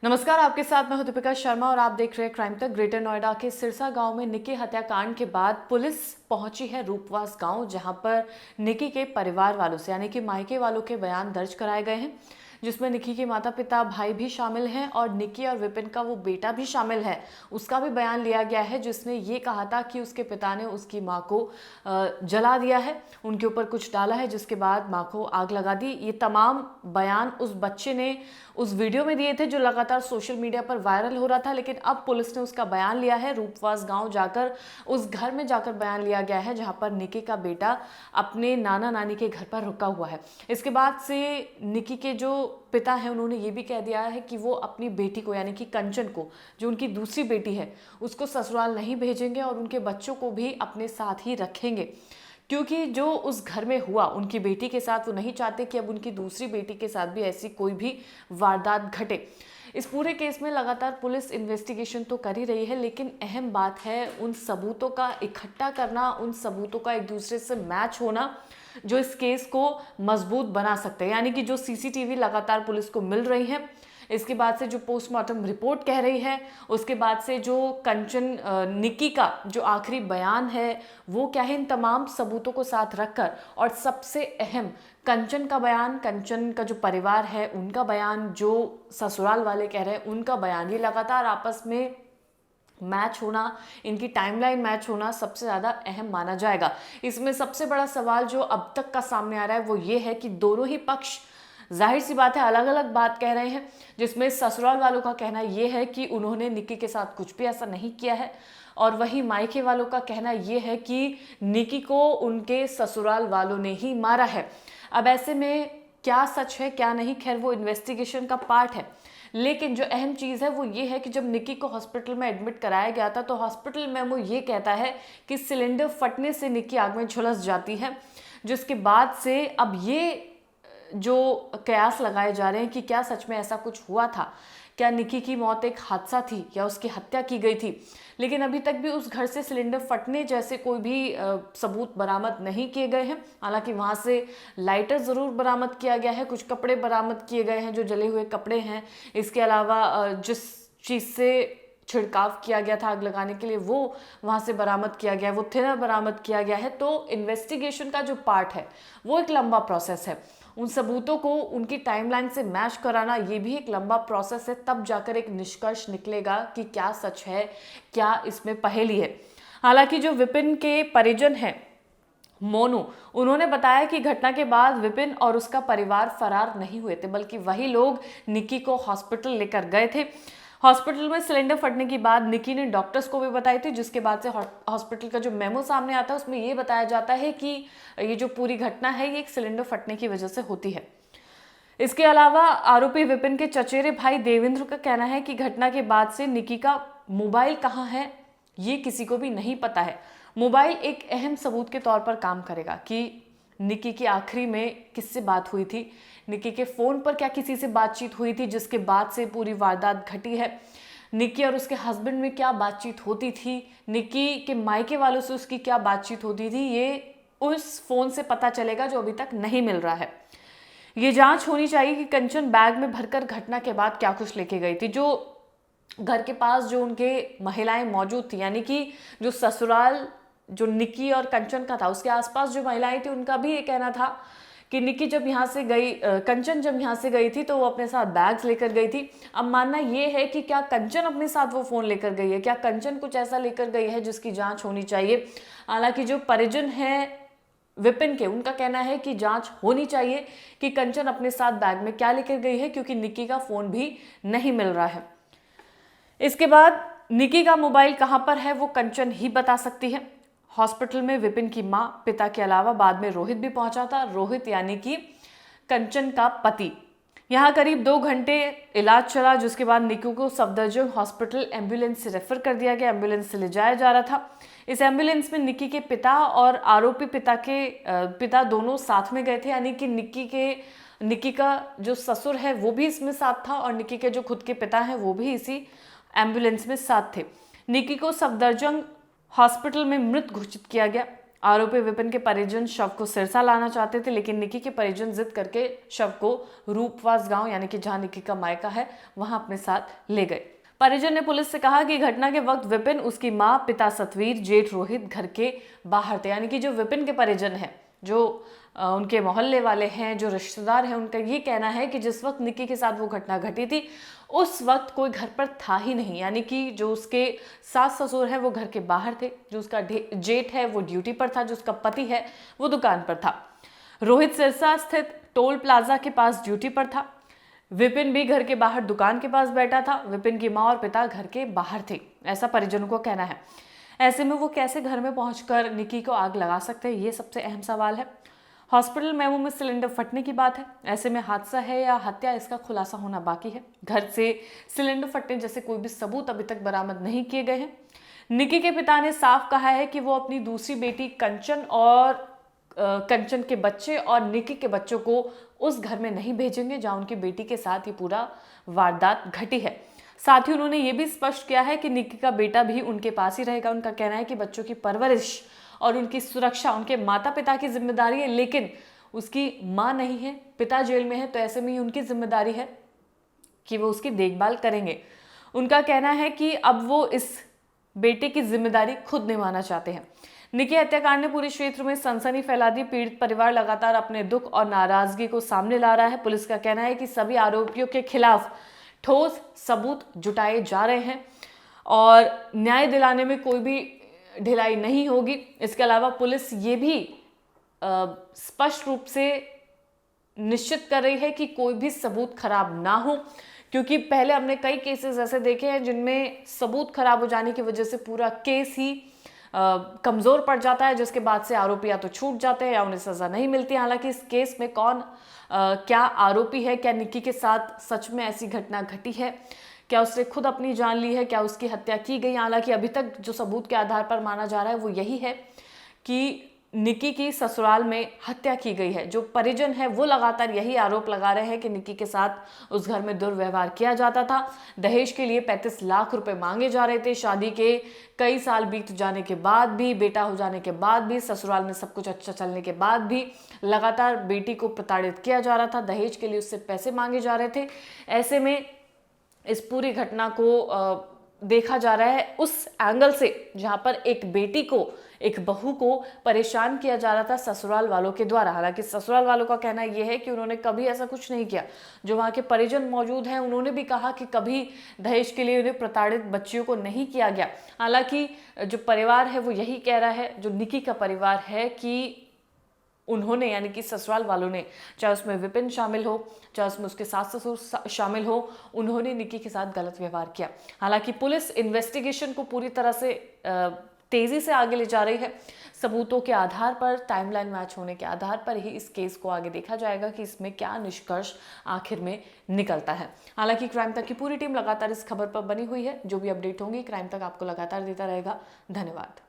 नमस्कार, आपके साथ मैं हूं दीपिका शर्मा और आप देख रहे हैं क्राइम तक। ग्रेटर नोएडा के सिरसा गांव में निकी हत्याकांड के बाद पुलिस पहुंची है रूपवास गांव, जहां पर निकी के परिवार वालों से यानी कि मायके वालों के बयान दर्ज कराए गए हैं, जिसमें निकी के माता पिता भाई भी शामिल हैं और निकी और विपिन का वो बेटा भी शामिल है। उसका भी बयान लिया गया है, जिसने ये कहा था कि उसके पिता ने उसकी माँ को जला दिया है, उनके ऊपर कुछ डाला है, जिसके बाद माँ को आग लगा दी। ये तमाम बयान उस बच्चे ने उस वीडियो में दिए थे जो लगातार सोशल मीडिया पर वायरल हो रहा था, लेकिन अब पुलिस ने उसका बयान लिया है। रूपवास गांव जाकर उस घर में जाकर बयान लिया गया है जहां पर निकी का बेटा अपने नाना नानी के घर पर रुका हुआ है। इसके बाद से निकी के जो पिता है उन्होंने ये भी कह दिया है कि वो अपनी बेटी को यानी कि कंचन को, जो उनकी दूसरी बेटी है, उसको ससुराल नहीं भेजेंगे और उनके बच्चों को भी अपने साथ ही रखेंगे, क्योंकि जो उस घर में हुआ उनकी बेटी के साथ, वो नहीं चाहते कि अब उनकी दूसरी बेटी के साथ भी ऐसी कोई भी वारदात घटे। इस पूरे केस में लगातार पुलिस इन्वेस्टिगेशन तो कर ही रही है, लेकिन अहम बात है उन सबूतों का इकट्ठा करना, उन सबूतों का एक दूसरे से मैच होना जो इस केस को मजबूत बना सकते हैं। यानी कि जो सीसीटीवी लगातार पुलिस को मिल रही है, इसके बाद से जो पोस्टमार्टम रिपोर्ट कह रही है, उसके बाद से जो कंचन निकी का जो आखिरी बयान है वो क्या है, इन तमाम सबूतों को साथ रखकर, और सबसे अहम कंचन का बयान, कंचन का जो परिवार है उनका बयान, जो ससुराल वाले कह रहे हैं उनका बयान, ये लगातार आपस में मैच होना, इनकी टाइमलाइन मैच होना सबसे ज़्यादा अहम माना जाएगा। इसमें सबसे बड़ा सवाल जो अब तक का सामने आ रहा है वो ये है कि दोनों ही पक्ष जाहिर सी बात है अलग अलग बात कह रहे हैं, जिसमें ससुराल वालों का कहना ये है कि उन्होंने निकी के साथ कुछ भी ऐसा नहीं किया है, और वहीं मायके वालों का कहना ये है कि निकी को उनके ससुराल वालों ने ही मारा है। अब ऐसे में क्या सच है क्या नहीं, खैर वो इन्वेस्टिगेशन का पार्ट है, लेकिन जो अहम चीज़ है वो ये है कि जब निकी को हॉस्पिटल में एडमिट कराया गया था तो हॉस्पिटल में वो ये कहता है कि सिलेंडर फटने से निकी आग में झुलस जाती है, जिसके बाद से अब ये जो कयास लगाए जा रहे हैं कि क्या सच में ऐसा कुछ हुआ था, क्या निकी की मौत एक हादसा थी या उसकी हत्या की गई थी। लेकिन अभी तक भी उस घर से सिलेंडर फटने जैसे कोई भी सबूत बरामद नहीं किए गए हैं। हालांकि वहाँ से लाइटर ज़रूर बरामद किया गया है, कुछ कपड़े बरामद किए गए हैं जो जले हुए कपड़े हैं। इसके अलावा जिस चीज़ से छिड़काव किया गया था आग लगाने के लिए वो वहाँ से बरामद किया गया है, वो थिनर बरामद किया गया है। तो इन्वेस्टिगेशन का जो पार्ट है वो एक लंबा प्रोसेस है, उन सबूतों को उनकी टाइमलाइन से मैच कराना ये भी एक लंबा प्रोसेस है, तब जाकर एक निष्कर्ष निकलेगा कि क्या सच है क्या इसमें पहेली है। हालांकि जो विपिन के परिजन हैं मोनू, उन्होंने बताया कि घटना के बाद विपिन और उसका परिवार फरार नहीं हुए थे, बल्कि वही लोग निकी को हॉस्पिटल लेकर गए थे। हॉस्पिटल में सिलेंडर फटने की बात निकी ने डॉक्टर्स को भी बताई थी, जिसके बाद से हॉस्पिटल का जो मेमो सामने आता है उसमें ये बताया जाता है कि ये जो पूरी घटना है ये एक सिलेंडर फटने की वजह से होती है। इसके अलावा आरोपी विपिन के चचेरे भाई देवेंद्र का कहना है कि घटना के बाद से निकी का मोबाइल कहाँ है ये किसी को भी नहीं पता है। मोबाइल एक अहम सबूत के तौर पर काम करेगा कि निकी की आखिरी में किससे बात हुई थी, निकी के फ़ोन पर क्या किसी से बातचीत हुई थी जिसके बाद से पूरी वारदात घटी है, निकी और उसके हस्बैंड में क्या बातचीत होती थी, निकी के मायके वालों से उसकी क्या बातचीत होती थी, ये उस फ़ोन से पता चलेगा जो अभी तक नहीं मिल रहा है। ये जांच होनी चाहिए कि कंचन बैग में भरकर घटना के बाद क्या कुछ लेके गई थी। जो घर के पास जो उनके महिलाएं मौजूद थी, यानी कि जो ससुराल जो निकी और कंचन का था उसके आसपास जो महिलाएं थी, उनका भी ये कहना था कि निकी जब यहाँ से गई, कंचन जब यहाँ से गई थी तो वो अपने साथ बैग्स लेकर गई थी। अब मानना ये है कि क्या कंचन अपने साथ वो फ़ोन लेकर गई है, क्या कंचन कुछ ऐसा लेकर गई है जिसकी जांच होनी चाहिए। हालांकि जो परिजन हैं विपिन के, उनका कहना है कि जांच होनी चाहिए कि कंचन अपने साथ बैग में क्या लेकर गई है, क्योंकि निकी का फ़ोन भी नहीं मिल रहा है। इसके बाद निकी का मोबाइल कहाँ पर है वो कंचन ही बता सकती है। हॉस्पिटल में विपिन की माँ, पिता के अलावा बाद में रोहित भी पहुंचा था। रोहित यानी कि कंचन का पति। यहाँ करीब 2 घंटे इलाज चला, जिसके बाद निकी को सफदरजंग हॉस्पिटल एम्बुलेंस से रेफर कर दिया गया। एम्बुलेंस से ले जाया जा रहा था। इस एम्बुलेंस में निकी के पिता और आरोपी पिता के पिता दोनों साथ में गए थे, यानी कि निकी का जो ससुर है वो भी इसमें साथ था और निकी के जो खुद के पिता हैं वो भी इसी एम्बुलेंस में साथ थे। निकी को सफदरजंग हॉस्पिटल में मृत घोषित किया गया। आरोपी विपिन के परिजन शव को सिरसा लाना चाहते थे, लेकिन निकी के परिजन जिद करके शव को रूपवास गांव यानी कि जहां निकी का मायका है वहां अपने साथ ले गए। परिजन ने पुलिस से कहा कि घटना के वक्त विपिन, उसकी मां, पिता सतवीर, जेठ रोहित घर के बाहर थे। यानी कि जो विपिन के परिजन हैं, जो उनके मोहल्ले वाले हैं, जो रिश्तेदार हैं, उनका ये कहना है कि जिस वक्त निकी के साथ वो घटना घटी थी उस वक्त कोई घर पर था ही नहीं। यानी कि जो उसके सास ससुर है वो घर के बाहर थे, जो उसका जेठ है वो ड्यूटी पर था, जो उसका पति है वो दुकान पर था। रोहित सिरसा स्थित टोल प्लाजा के पास ड्यूटी पर था। विपिन भी घर के बाहर दुकान के पास बैठा था। विपिन की मां और पिता घर के बाहर थे, ऐसा परिजनों को कहना है। ऐसे में वो कैसे घर में पहुंचकर निकी को आग लगा सकते हैं, ये सबसे अहम सवाल है। हॉस्पिटल मेमो में सिलेंडर फटने की बात है। ऐसे में हादसा है या हत्या, इसका खुलासा होना बाकी है। घर से सिलेंडर फटने जैसे कोई भी सबूत अभी तक बरामद नहीं किए गए हैं। निकी के पिता ने साफ कहा है कि वो अपनी दूसरी बेटी कंचन के बच्चे और निकी के बच्चों को उस घर में नहीं भेजेंगे जहां उनकी बेटी के साथ ये पूरा वारदात घटी है। साथ ही उन्होंने ये भी स्पष्ट किया है कि निकी का बेटा भी उनके पास ही रहेगा। उनका कहना है कि बच्चों की परवरिश और उनकी सुरक्षा उनके माता पिता की जिम्मेदारी है, लेकिन उसकी माँ नहीं है, पिता जेल में है, तो ऐसे में ही उनकी जिम्मेदारी है कि वो उसकी देखभाल करेंगे। उनका कहना है कि अब वो इस बेटे की जिम्मेदारी खुद निभाना चाहते हैं। निकी हत्याकांड ने पूरे क्षेत्र में सनसनी फैला दी। पीड़ित परिवार लगातार अपने दुख और नाराजगी को सामने ला रहा है। पुलिस का कहना है कि सभी आरोपियों के खिलाफ ठोस सबूत जुटाए जा रहे हैं और न्याय दिलाने में कोई भी ढिलाई नहीं होगी। इसके अलावा पुलिस ये भी स्पष्ट रूप से निश्चित कर रही है कि कोई भी सबूत खराब ना हो, क्योंकि पहले हमने कई केसेस ऐसे देखे हैं जिनमें सबूत खराब हो जाने की वजह से पूरा केस ही कमजोर पड़ जाता है, जिसके बाद से आरोपी या तो छूट जाते हैं या उन्हें सजा नहीं मिलती। हालांकि इस केस में कौन क्या आरोपी है, क्या निकी के साथ सच में ऐसी घटना घटी है, क्या उसने खुद अपनी जान ली है, क्या उसकी हत्या की गई। हालांकि अभी तक जो सबूत के आधार पर माना जा रहा है वो यही है कि निकी की ससुराल में हत्या की गई है। जो परिजन है वो लगातार यही आरोप लगा रहे हैं कि निकी के साथ उस घर में दुर्व्यवहार किया जाता था। दहेज के लिए 35 लाख रुपए मांगे जा रहे थे। शादी के कई साल बीत जाने के बाद भी, बेटा हो जाने के बाद भी, ससुराल में सब कुछ अच्छा चलने के बाद भी लगातार बेटी को प्रताड़ित किया जा रहा था। दहेज के लिए उससे पैसे मांगे जा रहे थे। ऐसे में इस पूरी घटना को देखा जा रहा है उस एंगल से, जहां पर एक बेटी को, एक बहू को परेशान किया जा रहा था ससुराल वालों के द्वारा। हालांकि ससुराल वालों का कहना यह है कि उन्होंने कभी ऐसा कुछ नहीं किया। जो वहां के परिजन मौजूद हैं उन्होंने भी कहा कि कभी दहेज के लिए उन्हें प्रताड़ित बच्चियों को नहीं किया गया। हालांकि जो परिवार है वो यही कह रहा है, जो निकी का परिवार है, कि उन्होंने यानी कि ससुराल वालों ने, चाहे उसमें विपिन शामिल हो, चाहे उसमें उसके सास ससुर शामिल हो, उन्होंने निकी के साथ गलत व्यवहार किया। हालांकि पुलिस इन्वेस्टिगेशन को पूरी तरह से तेजी से आगे ले जा रही है। सबूतों के आधार पर, टाइमलाइन मैच होने के आधार पर ही इस केस को आगे देखा जाएगा कि इसमें क्या निष्कर्ष आखिर में निकलता है। हालांकि क्राइम तक की पूरी टीम लगातार इस खबर पर बनी हुई है। जो भी अपडेट होंगी क्राइम तक आपको लगातार देता रहेगा। धन्यवाद।